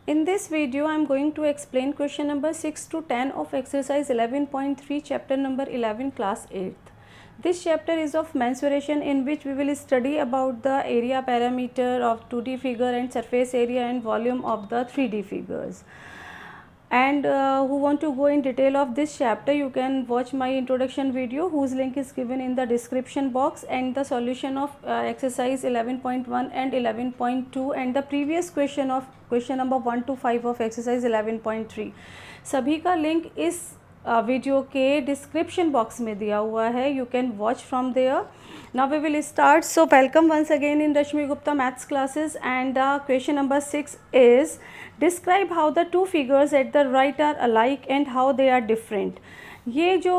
In this video, I am going to explain question number 6 to 10 of exercise 11.3 chapter number 11 class 8th. This chapter is of mensuration, in which we will study about the area parameter of 2D figure and surface area and volume of the 3D figures. And who want to go in detail of this chapter, you can watch my introduction video whose link is given in the description box, and the solution of exercise 11.1 and 11.2 and the previous question of question number 1 to 5 of exercise 11.3 सभी का link इस video के description box में दिया हुआ है. You can watch from there. Now we will start. So welcome once again in Rashmi Gupta maths classes, and question number 6 is describe how the two figures at the right are alike and how they are different. ये जो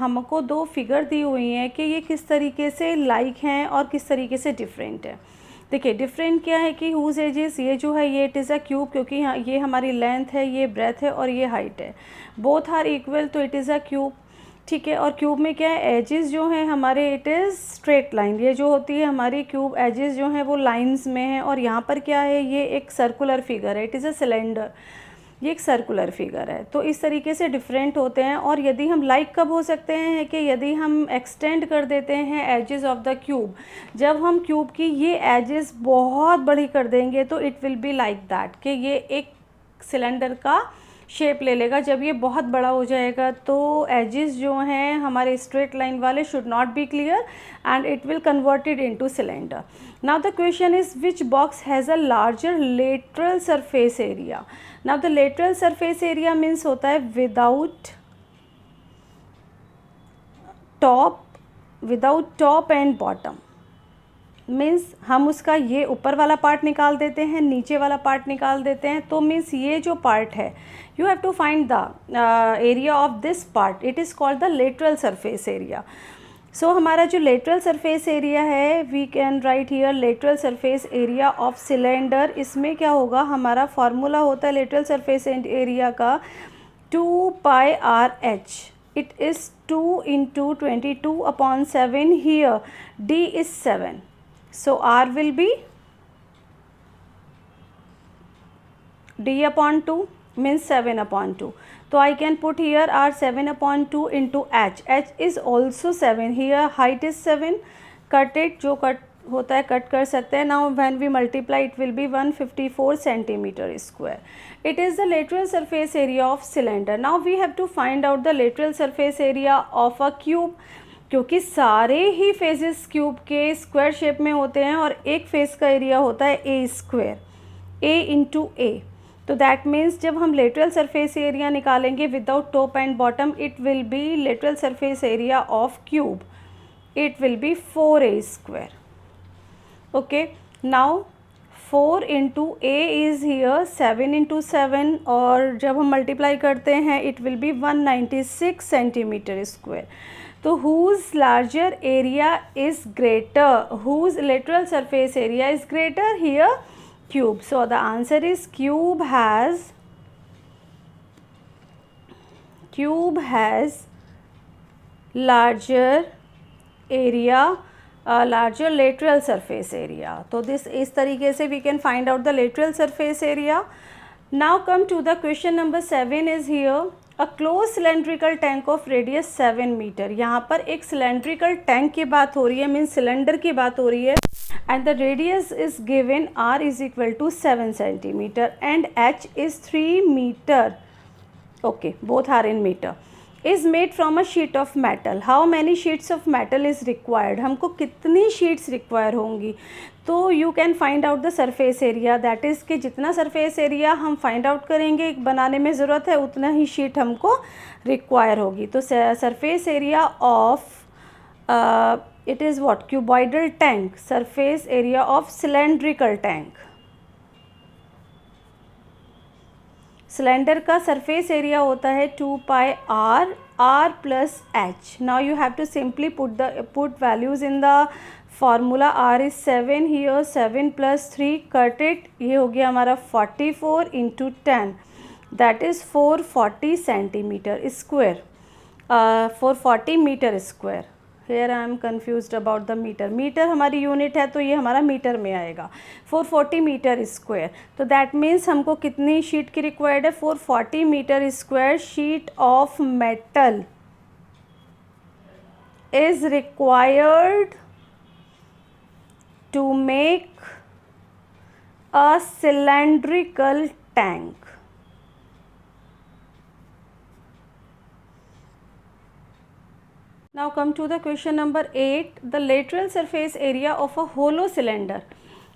हमको दो figure दी हुई हैं कि ये किस तरीके से लाइक हैं और किस तरीके से डिफरेंट है. देखिए डिफरेंट क्या है कि हुज एजेस, ये जो है ये इट इज़ अ क्यूब, क्योंकि ये हमारी लेंथ है, ये ब्रेथ है और ये हाइट है. बोथ आर इक्वल, तो इट इज़ अ क्यूब. ठीक है. और क्यूब में क्या है, एजेस जो हैं हमारे इट इज़ स्ट्रेट लाइन. ये जो होती है हमारी क्यूब एजेस जो हैं वो लाइंस में हैं. और यहाँ पर क्या है, ये एक सर्कुलर फिगर है, इट इज़ अ सिलेंडर. ये एक सर्कुलर फिगर है. तो इस तरीके से डिफरेंट होते हैं. और यदि हम लाइक कब हो सकते हैं कि यदि हम एक्सटेंड कर देते हैं एजेस ऑफ द क्यूब. जब हम क्यूब की ये एजेस बहुत बड़ी कर देंगे तो it will be like that, कि ये एक सिलेंडर का शेप ले लेगा. जब ये बहुत बड़ा हो जाएगा तो एजेस जो हैं हमारे स्ट्रेट लाइन वाले should not be clear and it will converted into cylinder. Now the question is which box has a larger lateral surface area. Now the lateral surface area means होता है without top and bottom. Means हम उसका ये ऊपर वाला part निकाल देते हैं, नीचे वाला पार्ट निकाल देते हैं. तो मीन्स ये जो पार्ट है, you have to find the area of this part. It is called the lateral surface area. So हमारा जो लेटरल सरफेस एरिया है, we can write here lateral surface area of cylinder. इसमें क्या होगा, हमारा फार्मूला होता है लेटरल सरफेस एरिया का 2 pi R H. It is 2 into 22/7. Here D is 7. So R will be D upon 2 means 7/2. So I can put here R 7/2 into H. H is also 7. Here height is 7. Cut it, जो cut होता है cut कर सकते हैं. Now when we multiply it will be 154 centimeter square. It is the lateral surface area of cylinder. Now we have to find out the lateral surface area of a cube. क्योंकि सारे ही phases cube के square shape में होते हैं और एक face का area होता है ए स्क्वायर, ए इंटू ए. तो दैट मीन्स जब हम लेटरल सरफेस एरिया निकालेंगे without top and bottom, it will B lateral surface area of cube. It will B 4a square. Okay. Now 4 into A is here 7 into 7, और जब हम multiply करते हैं it will B 196 centimetre square. तो whose larger area is greater, whose lateral surface area is greater? Here cube. So the answer is cube has larger area, larger lateral surface area. तो this इस तरीके से we can find out the lateral surface area. Now come to the question number 7 is here. A closed cylindrical tank of radius 7 metre. यहाँ पर एक cylindrical tank की बात हो रही है, मीन्स सिलेंडर की बात हो रही है. And the radius is given R is equal to 7 centimeter and H is 3 meter. Okay, both are in meter. Is made from a sheet of metal. How many sheets of metal is required? हमको कितनी sheets require होंगी. तो you can find out the surface area. That is कि जितना surface area हम find out करेंगे बनाने में ज़रूरत है उतना ही शीट हमको रिक्वायर होगी. तो surface area of it is what, cuboidal tank. Surface area of cylindrical tank. Cylinder का सरफेस एरिया होता है 2 pi R plus H. Now you have to simply put values in the formula. R is 7 here, 7 plus 3 cut it, ये हो गया हमारा 44 into 10, that is 440 centimetre square, 440 metre square. Here I am confused about the metre, metre हमारी unit है तो ये हमारा metre में आएगा 440 मीटर स्क्वायर। तो दैट मीन्स हमको कितनी शीट की रिक्वायर्ड है, 440 metre square sheet of metal is required to make a cylindrical tank. Now come to the question number 8. The lateral surface area of a hollow cylinder.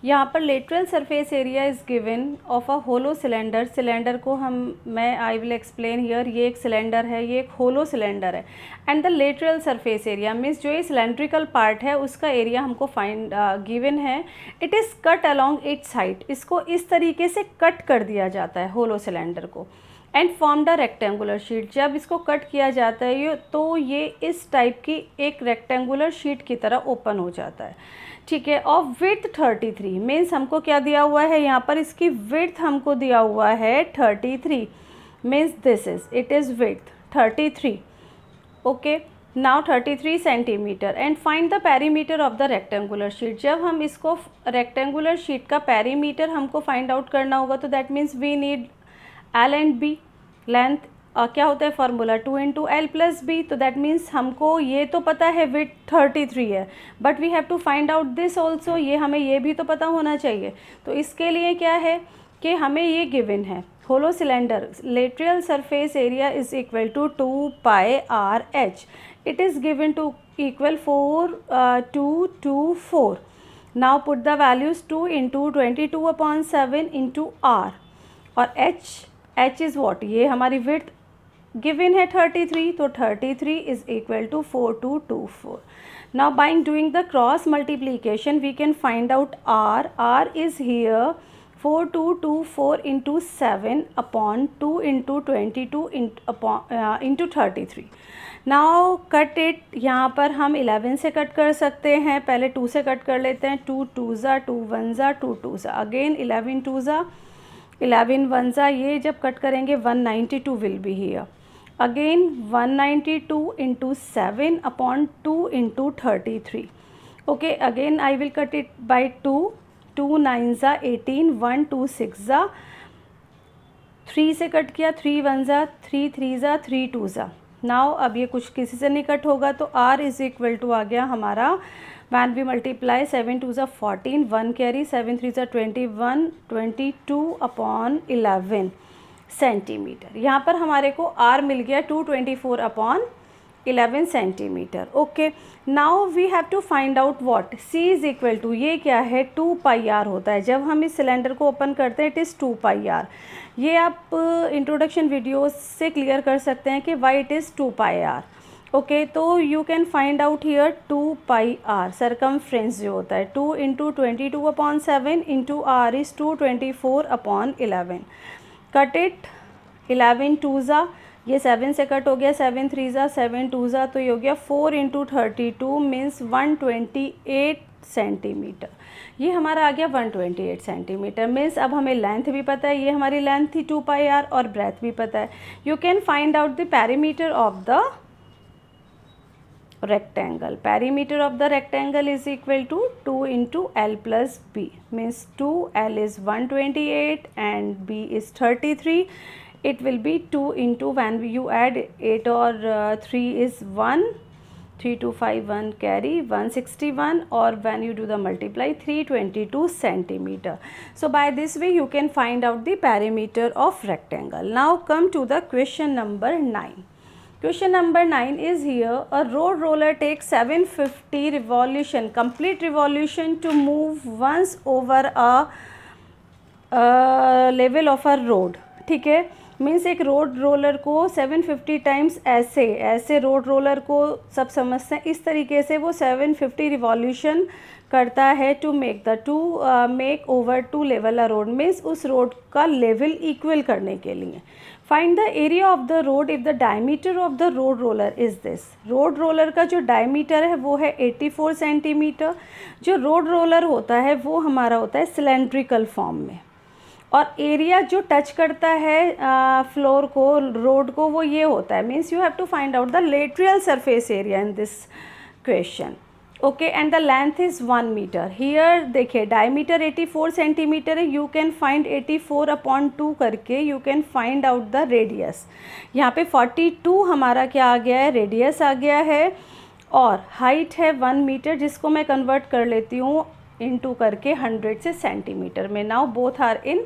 यहाँ पर lateral surface area is given of a hollow cylinder. Cylinder को I will explain here. ये एक cylinder है, ये एक hollow cylinder है। And the lateral surface area means जो ये सिलेंड्रिकल पार्ट है उसका एरिया हमको फाइंड गिवन है। It is cut along its side, इसको इस तरीके से कट कर दिया जाता है होलो सिलेंडर को। And form the rectangular sheet, जब इसको कट किया जाता है तो ये इस टाइप की एक रेक्टेंगुलर शीट की तरह ओपन हो जाता है, ठीक है। और विड्थ 33 मीन्स हमको क्या दिया हुआ है यहाँ पर, इसकी विड्थ हमको दिया हुआ है 33 means this it is width 33, okay. Now 33 centimetre and find the perimeter of the rectangular sheet. जब हम इसको रेक्टेंगुलर शीट का पेरीमीटर हमको फाइंड आउट करना होगा तो that means we need L and B length, क्या होता है फार्मूला 2 × L + B। तो दैट मीन्स हमको ये तो पता है विड्थ 33 है, but we have to find out this also, ये हमें ये भी तो पता होना चाहिए। तो इसके लिए क्या है कि हमें ये गिवन है hollow cylinder lateral surface area is equal to 2πRh। It is given to equal 4/224। Now put the values 2 × 22/7 × R और h इज़ वॉट, ये हमारी विड्थ गिवन है 33, तो 33 is equal to 4/224। Now by doing the cross multiplication we can find out R is here 4/224 × 7/2 × 22 × 33। Now cut it, यहाँ पर हम 11 से cut कर सकते हैं, पहले 2 से कट कर लेते हैं। 2 2 2 1 2 2 अगेन 11 2 11 1 ये जब कट करेंगे 192 will be here, again 192 × 7/2 × 33, okay. Again I will cut it by 2 2 9 18 1 2 6 3 से कट किया, 3 1 3 3 3 2 नाउ अब ये कुछ किसी से नहीं कट होगा तो R इज़ इक्वल टू आ गया हमारा when we multiply 7 2 14 1 carry 7 3 21 22/11 centimetre. यहाँ पर हमारे को R मिल गया 224/11 centimetre, okay. Now we have to find out what C is equal to, ये क्या है 2πr होता है। जब हम इस सिलेंडर को ओपन करते हैं इट इज़ 2πr। ये आप इंट्रोडक्शन वीडियोस से क्लियर कर सकते हैं कि why it is 2πr, okay. तो you can find out here 2πr circumference जो होता है 2 × 22/7 × R इज़ 224/11। कट इट 11 2 ये 7 से कट हो गया, 7 3 7 2 तो ये हो गया 4 × 32 मीन्स 128 सेंटीमीटर। ये हमारा आ गया 128 सेंटीमीटर मीन्स अब हमें लेंथ भी पता है, ये हमारी लेंथ थी 2πr और ब्रेथ भी पता है। You can find out the perimeter of the rectangle. Perimeter of the rectangle is equal to 2 × L + B means 2L is 128 and B is 33. It will be 2 × when you add 8 or 3 is 1, 3 2 5 1 carry 161 or when you do the multiply 322 centimeter. So by this way you can find out the perimeter of rectangle. Now come to the question number 9. Question number 9 is here. A road roller takes 750 revolution, complete revolution to move once over a level of a road. ठीक है, means एक road roller को 750 times ऐसे road roller को सब समझते हैं इस तरीके से वो 750 रिवॉल्यूशन करता है to make over to level a road means उस रोड का लेवल इक्वल करने के लिए। Find the area of the road if the diameter of the road roller is this. Road roller का जो डायमीटर है वो है 84 सेंटीमीटर। जो रोड रोलर होता है वो हमारा होता है सिलेंड्रिकल फॉर्म में और एरिया जो टच करता है फ्लोर को रोड को वो ये होता है means you have to find out the lateral surface area in this question. Okay, and the length is 1 metre. Here देखिए डायमीटर 84 सेंटीमीटर है. यू कैन फाइंड 84/2 करके you can find out the radius. यहाँ पे 42 हमारा क्या आ गया है, radius आ गया है, और हाइट है 1 मीटर, जिसको मैं कन्वर्ट कर लेती हूँ इनटू करके 100 से सेंटीमीटर में. Now both are in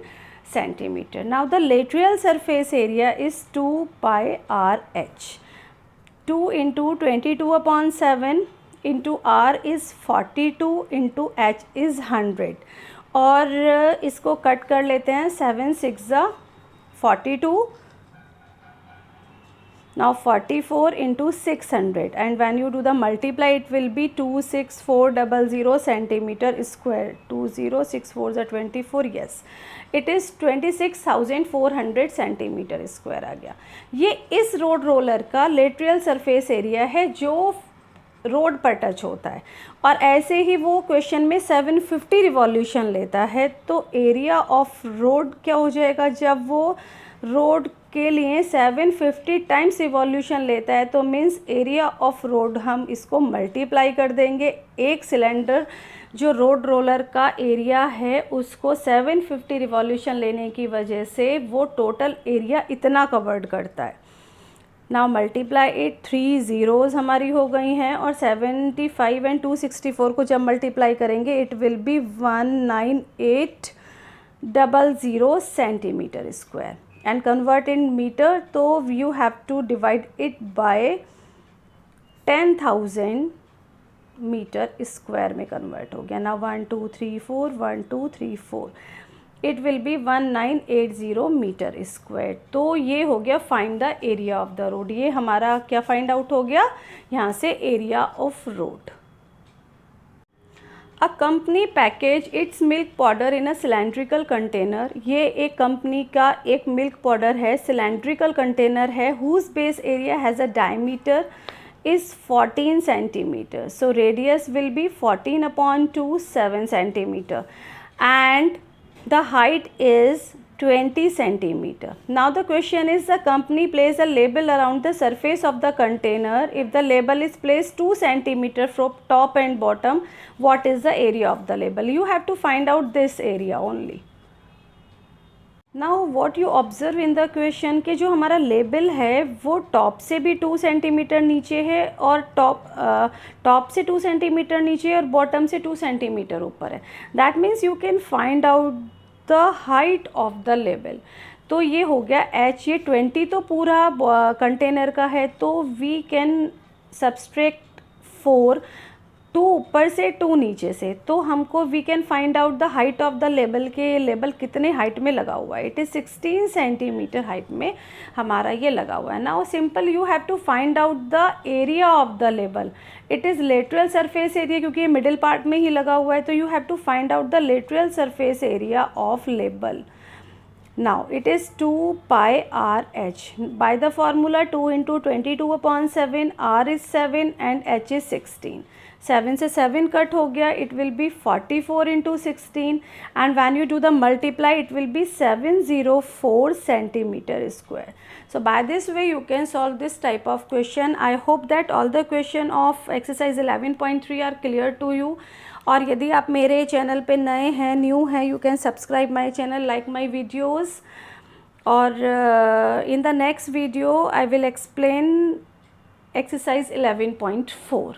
centimetre. Now the lateral surface area is 2 pi R H. 2 into 22/7 into R is 42 into H is 100. और इसको कट कर लेते हैं. 7 6 42. Now 44 into 600, and when you do the multiply it will be 26400 centimeter square. 2064 is 24. Yes, it is 26,400 centimetre square आ गया. ये इस road roller का लेटरल सरफेस एरिया है जो रोड पर टच होता है. और ऐसे ही वो क्वेश्चन में 750 रिवॉल्यूशन लेता है. तो एरिया ऑफ रोड क्या हो जाएगा, जब वो रोड के लिए 750 टाइम्स रिवॉल्यूशन लेता है तो मीन्स एरिया ऑफ रोड हम इसको मल्टीप्लाई कर देंगे. एक सिलेंडर जो रोड रोलर का एरिया है उसको 750 रिवॉल्यूशन लेने की वजह से वो टोटल एरिया इतना कवर्ड करता है. Now multiply it. 3 ज़ीरोज़ हमारी हो गई हैं, और 75 एंड 264 को जब मल्टीप्लाई करेंगे it will be 19800 centimetre square. And convert in metre, तो you have to divide it by 10,000 metre square में कन्वर्ट हो गया. ना 1 2 3 4 1 2 3 4 it will be 1980 metre square. तो ये हो गया find the area of the road. ये हमारा क्या फाइंड आउट हो गया यहाँ से, area of road. A company package its milk powder in a cylindrical container. ये एक कंपनी का एक मिल्क पाउडर है, सिलेंड्रिकल कंटेनर है, whose base area has a diameter is 14 centimeter. So radius will be 14/2 7 centimeter, and the height is 20 centimeter. Now the question is, the company place a label around the surface of the container. If the label is placed 2 centimeter from top and bottom, what is the area of the label? You have to find out this area only. Now what you observe in the question कि जो हमारा label है वो top से भी 2 centimetre नीचे है, और टॉप से 2 सेंटीमीटर नीचे है, और बॉटम से 2 सेंटीमीटर ऊपर है. That means you can find out the height of the label. तो ये हो गया एच. ये 20 तो पूरा कंटेनर का है, तो वी कैन सब्सट्रैक्ट 4, 2 ऊपर से 2 नीचे से, तो हमको we can find out the height of the label के लेबल कितने हाइट में लगा हुआ है. इट इज़ 16 सेंटीमीटर हाइट में हमारा ये लगा हुआ है. Now simple you have to find out the area of the label. It is lateral surface area, क्योंकि ये मिडिल पार्ट में ही लगा हुआ है, तो you have to find out the lateral surface area of label. Now it is 2 pi r h. By the formula 2 into 22/7, r is 7 and h is 16. 7 से 7 cut हो गया, it will be 44 into 16, and when you do the multiply it will be 704 centimeter square. So by this way you can solve this type of question. I hope that all the question of exercise 11.3 are clear to you. और यदि आप मेरे channel पे नए हैं, new हैं, you can subscribe my channel, like my videos. और in the next video I will explain exercise 11.4.